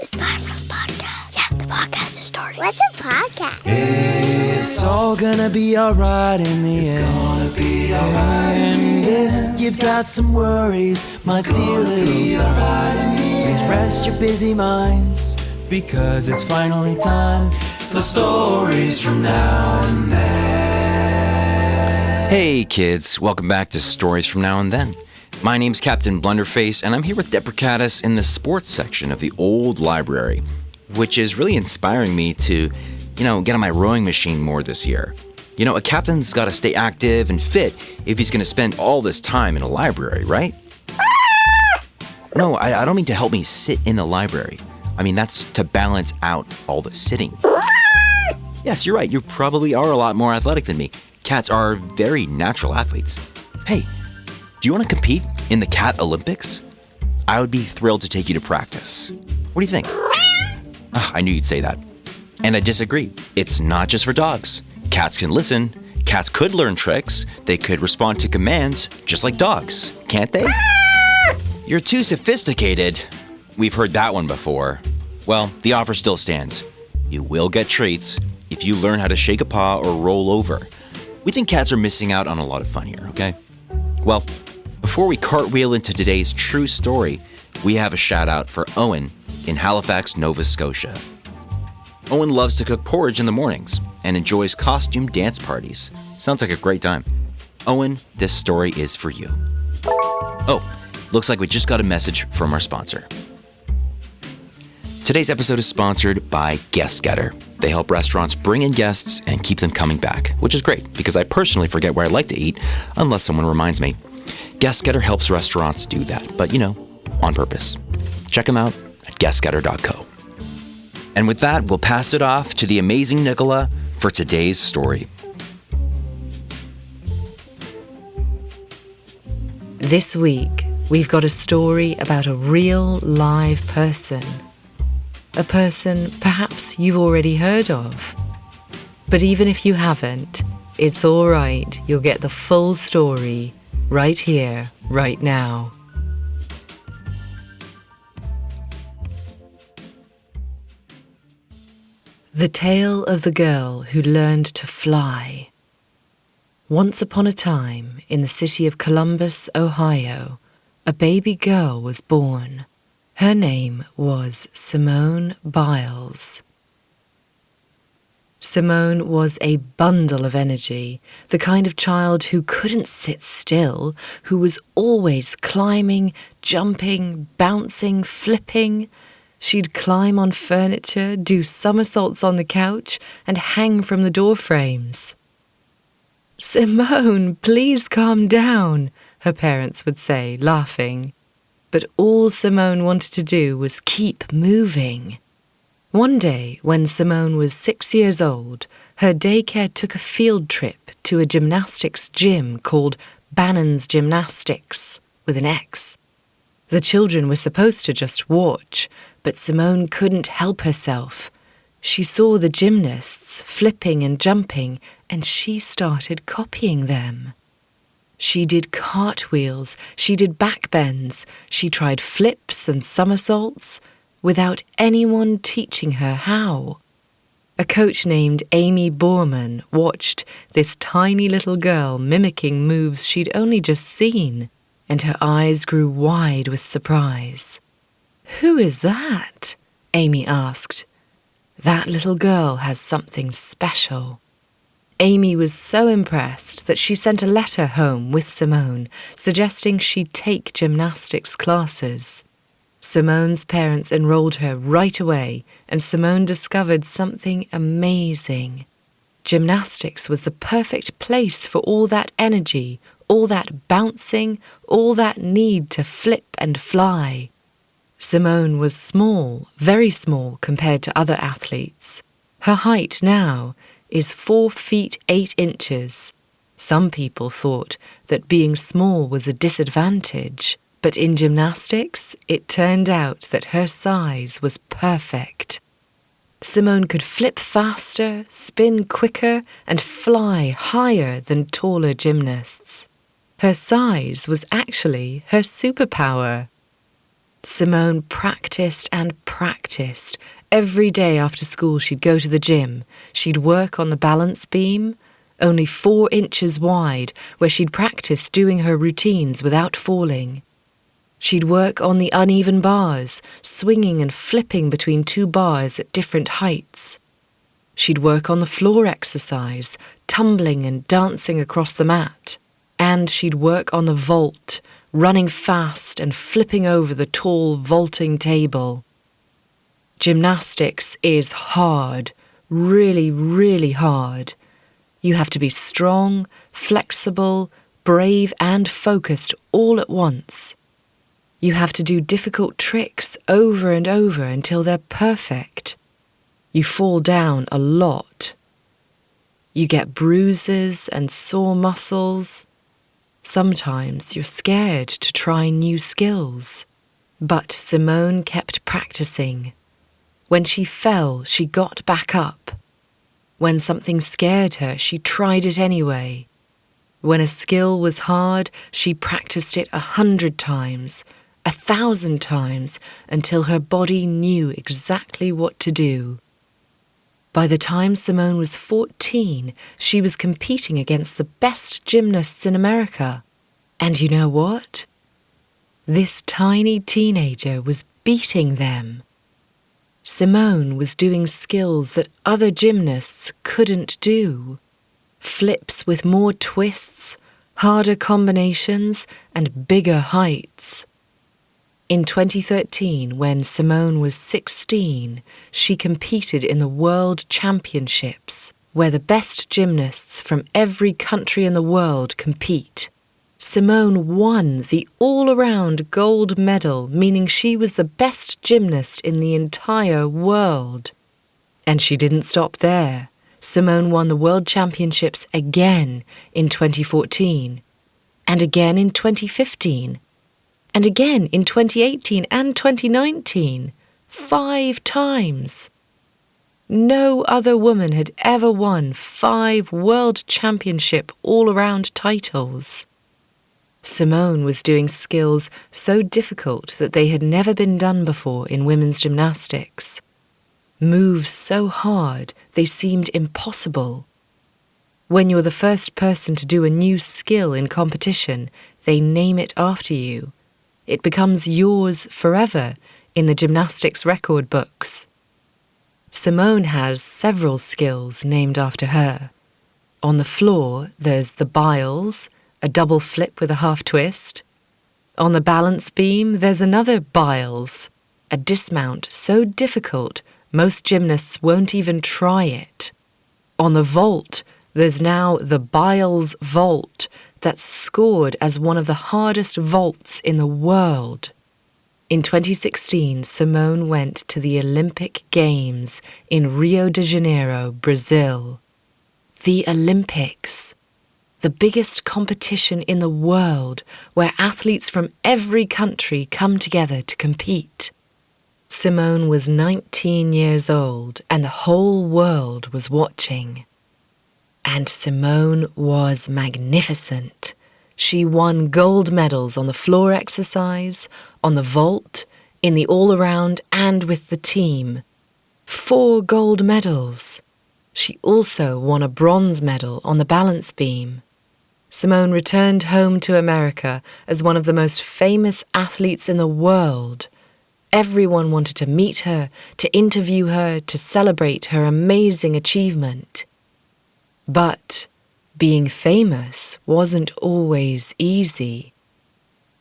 It's time for the podcast. Yeah, the podcast is starting. What's a podcast? It's all gonna be alright in the end. It's gonna be alright. And if you've got some worries, my dear little friends, please rest your busy minds, because it's finally time for stories from now and then. Hey kids, welcome back to Stories from Now and Then. My name's Captain Blunderface, and I'm here with Deprecatus in the sports section of the old library, which is really inspiring me to, get on my rowing machine more this year. A captain's got to stay active and fit if he's going to spend all this time in a library, right? No, I don't mean to help me sit in the library. I mean, that's to balance out all the sitting. Yes, you're right. You probably are a lot more athletic than me. Cats are very natural athletes. Hey, do you want to compete in the Cat Olympics? I would be thrilled to take you to practice. What do you think? I knew you'd say that. And I disagree. It's not just for dogs. Cats can listen. Cats could learn tricks. They could respond to commands just like dogs, can't they? You're too sophisticated. We've heard that one before. Well, the offer still stands. You will get treats if you learn how to shake a paw or roll over. We think cats are missing out on a lot of fun here, okay? Well, before we cartwheel into today's true story, we have a shout out for Owen in Halifax, Nova Scotia. Owen loves to cook porridge in the mornings and enjoys costume dance parties. Sounds like a great time. Owen, this story is for you. Oh, looks like we just got a message from our sponsor. Today's episode is sponsored by Guest Getter. They help restaurants bring in guests and keep them coming back, which is great because I personally forget where I like to eat unless someone reminds me. Guest Getter helps restaurants do that, but on purpose. Check them out at guestgetter.co. And with that, we'll pass it off to the amazing Nicola for today's story. This week, we've got a story about a real live person. A person perhaps you've already heard of. But even if you haven't, it's all right. You'll get the full story right here, right now. The Tale of the Girl Who Learned to Fly. Once upon a time, in the city of Columbus, Ohio, a baby girl was born. Her name was Simone Biles. Simone was a bundle of energy, the kind of child who couldn't sit still, who was always climbing, jumping, bouncing, flipping. She'd climb on furniture, do somersaults on the couch, and hang from the door frames. "Simone, please calm down," her parents would say, laughing. But all Simone wanted to do was keep moving. One day, when Simone was 6 years old, her daycare took a field trip to a gymnastics gym called Bannon's Gymnastics, with an X. The children were supposed to just watch, but Simone couldn't help herself. She saw the gymnasts flipping and jumping, and she started copying them. She did cartwheels, she did backbends, she tried flips and somersaults, without anyone teaching her how. A coach named Amy Borman watched this tiny little girl mimicking moves she'd only just seen, and her eyes grew wide with surprise. "Who is that?" Amy asked. "That little girl has something special." Amy was so impressed that she sent a letter home with Simone, suggesting she take gymnastics classes. Simone's parents enrolled her right away, and Simone discovered something amazing. Gymnastics was the perfect place for all that energy, all that bouncing, all that need to flip and fly. Simone was small, very small compared to other athletes. Her height now is 4 feet 8 inches. Some people thought that being small was a disadvantage, but in gymnastics, it turned out that her size was perfect. Simone could flip faster, spin quicker, and fly higher than taller gymnasts. Her size was actually her superpower. Simone practiced and practiced. Every day after school she'd go to the gym. She'd work on the balance beam, only 4 inches wide, where she'd practice doing her routines without falling. She'd work on the uneven bars, swinging and flipping between 2 bars at different heights. She'd work on the floor exercise, tumbling and dancing across the mat. And she'd work on the vault, running fast and flipping over the tall vaulting table. Gymnastics is hard, really, really hard. You have to be strong, flexible, brave and focused all at once. You have to do difficult tricks over and over until they're perfect. You fall down a lot. You get bruises and sore muscles. Sometimes you're scared to try new skills. But Simone kept practicing. When she fell, she got back up. When something scared her, she tried it anyway. When a skill was hard, she practiced it 100 times, 1,000 times, until her body knew exactly what to do. By the time Simone was 14, she was competing against the best gymnasts in America. And you know what? This tiny teenager was beating them. Simone was doing skills that other gymnasts couldn't do. Flips with more twists, harder combinations, and bigger heights. In 2013, when Simone was 16, she competed in the World Championships, where the best gymnasts from every country in the world compete. Simone won the all-around gold medal, meaning she was the best gymnast in the entire world. And she didn't stop there. Simone won the World Championships again in 2014, and again in 2015, and again in 2018 and 2019, 5 times. No other woman had ever won 5 World Championship all-around titles. Simone was doing skills so difficult that they had never been done before in women's gymnastics. Moves so hard they seemed impossible. When you're the first person to do a new skill in competition, they name it after you. It becomes yours forever in the gymnastics record books. Simone has several skills named after her. On the floor, there's the Biles, a double flip with a half twist. On the balance beam, there's another Biles, a dismount so difficult most gymnasts won't even try it. On the vault, there's now the Biles vault that's scored as one of the hardest vaults in the world. In 2016, Simone went to the Olympic Games in Rio de Janeiro, Brazil. The Olympics, the biggest competition in the world where athletes from every country come together to compete. Simone was 19 years old and the whole world was watching. And Simone was magnificent. She won gold medals on the floor exercise, on the vault, in the all-around and with the team. 4 gold medals. She also won a bronze medal on the balance beam. Simone returned home to America as one of the most famous athletes in the world. Everyone wanted to meet her, to interview her, to celebrate her amazing achievement. But being famous wasn't always easy.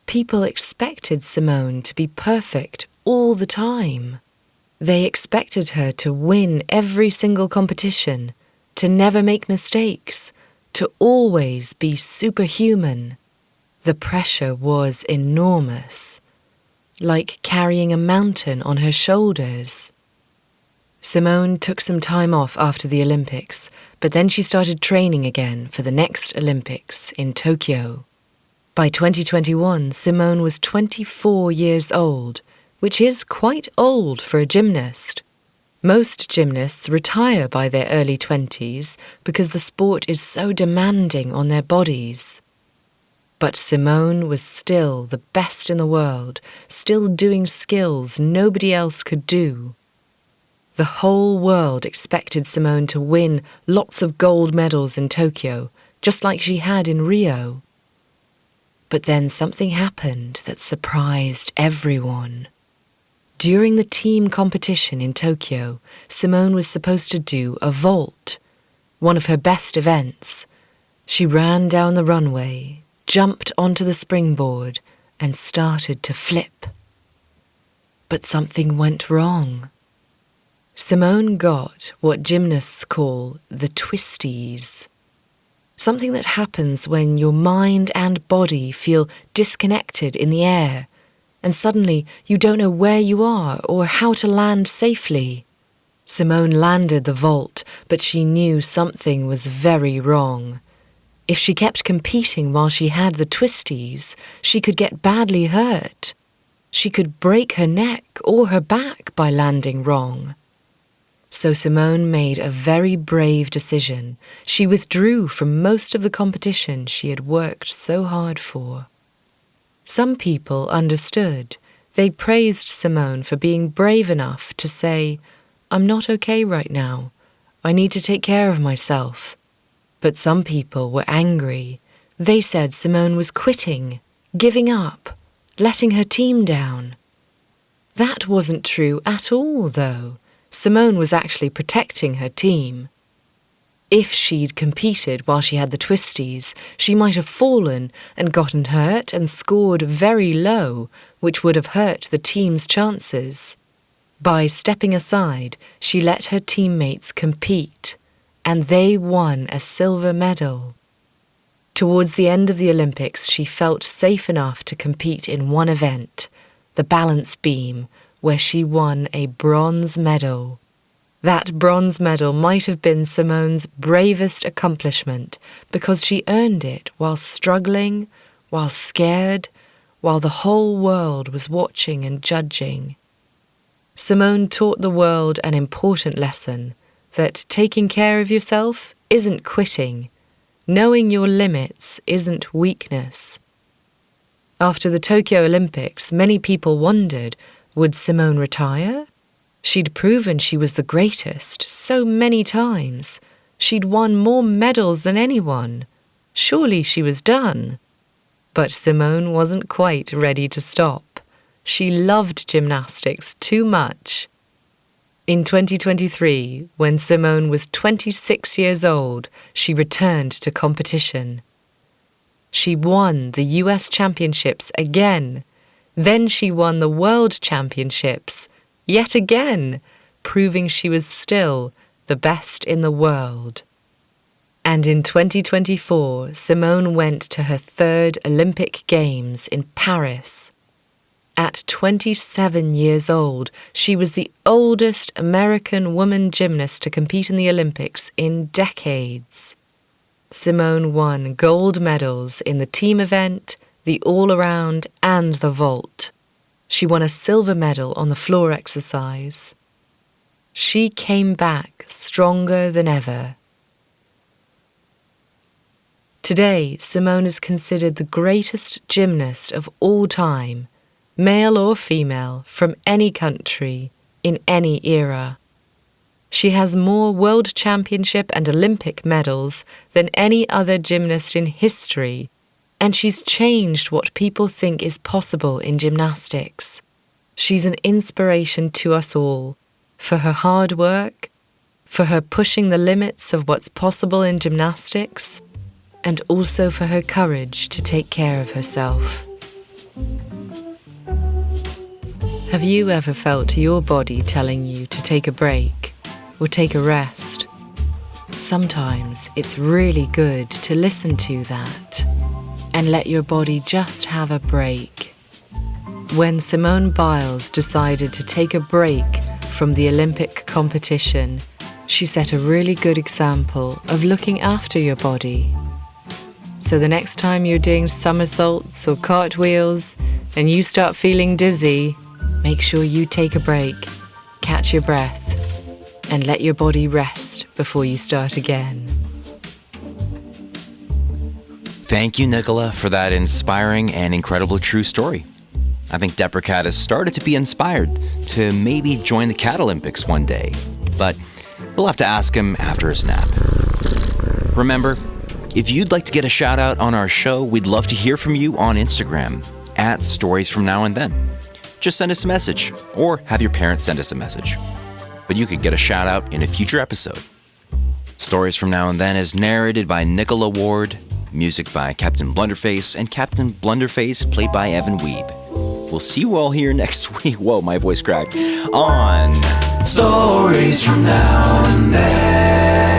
People expected Simone to be perfect all the time. They expected her to win every single competition, to never make mistakes, to always be superhuman. The pressure was enormous, like carrying a mountain on her shoulders. Simone took some time off after the Olympics, but then she started training again for the next Olympics in Tokyo. By 2021, Simone was 24 years old, which is quite old for a gymnast. Most gymnasts retire by their early 20s because the sport is so demanding on their bodies. But Simone was still the best in the world, still doing skills nobody else could do. The whole world expected Simone to win lots of gold medals in Tokyo, just like she had in Rio. But then something happened that surprised everyone. During the team competition in Tokyo, Simone was supposed to do a vault, one of her best events. She ran down the runway, jumped onto the springboard, and started to flip. But something went wrong. Simone got what gymnasts call the twisties. Something that happens when your mind and body feel disconnected in the air, and suddenly you don't know where you are or how to land safely. Simone landed the vault, but she knew something was very wrong. If she kept competing while she had the twisties, she could get badly hurt. She could break her neck or her back by landing wrong. So Simone made a very brave decision. She withdrew from most of the competition she had worked so hard for. Some people understood. They praised Simone for being brave enough to say, "I'm not okay right now. I need to take care of myself." But some people were angry. They said Simone was quitting, giving up, letting her team down. That wasn't true at all, though. Simone was actually protecting her team. If she'd competed while she had the twisties, she might have fallen and gotten hurt and scored very low, which would have hurt the team's chances. By stepping aside, she let her teammates compete, and they won a silver medal. Towards the end of the Olympics, she felt safe enough to compete in one event, the balance beam, where she won a bronze medal. That bronze medal might have been Simone's bravest accomplishment because she earned it while struggling, while scared, while the whole world was watching and judging. Simone taught the world an important lesson, that taking care of yourself isn't quitting. Knowing your limits isn't weakness. After the Tokyo Olympics, many people wondered, would Simone retire? She'd proven she was the greatest so many times. She'd won more medals than anyone. Surely she was done. But Simone wasn't quite ready to stop. She loved gymnastics too much. In 2023, when Simone was 26 years old, she returned to competition. She won the US Championships again. Then she won the World Championships yet again, proving she was still the best in the world. And in 2024, Simone went to her third Olympic Games in Paris. At 27 years old, she was the oldest American woman gymnast to compete in the Olympics in decades. Simone won gold medals in the team event, the all-around, and the vault. She won a silver medal on the floor exercise. She came back stronger than ever. Today, Simone is considered the greatest gymnast of all time, male or female, from any country, in any era. She has more world championship and Olympic medals than any other gymnast in history, and she's changed what people think is possible in gymnastics. She's an inspiration to us all, for her hard work, for her pushing the limits of what's possible in gymnastics, and also for her courage to take care of herself. Have you ever felt your body telling you to take a break or take a rest? Sometimes it's really good to listen to that and let your body just have a break. When Simone Biles decided to take a break from the Olympic competition, she set a really good example of looking after your body. So the next time you're doing somersaults or cartwheels and you start feeling dizzy, make sure you take a break, catch your breath, and let your body rest before you start again. Thank you, Nicola, for that inspiring and incredible true story. I think Deprecatus started to be inspired to maybe join the Cat Olympics one day, but we'll have to ask him after his nap. Remember, if you'd like to get a shout out on our show, we'd love to hear from you on Instagram at Stories From Now and Then. Just send us a message or have your parents send us a message. But you could get a shout out in a future episode. Stories From Now and Then is narrated by Nicola Ward, music by Captain Blunderface, and Captain Blunderface played by Evan Wiebe. We'll see you all here next week. Whoa, my voice cracked. On Stories from Now and Then.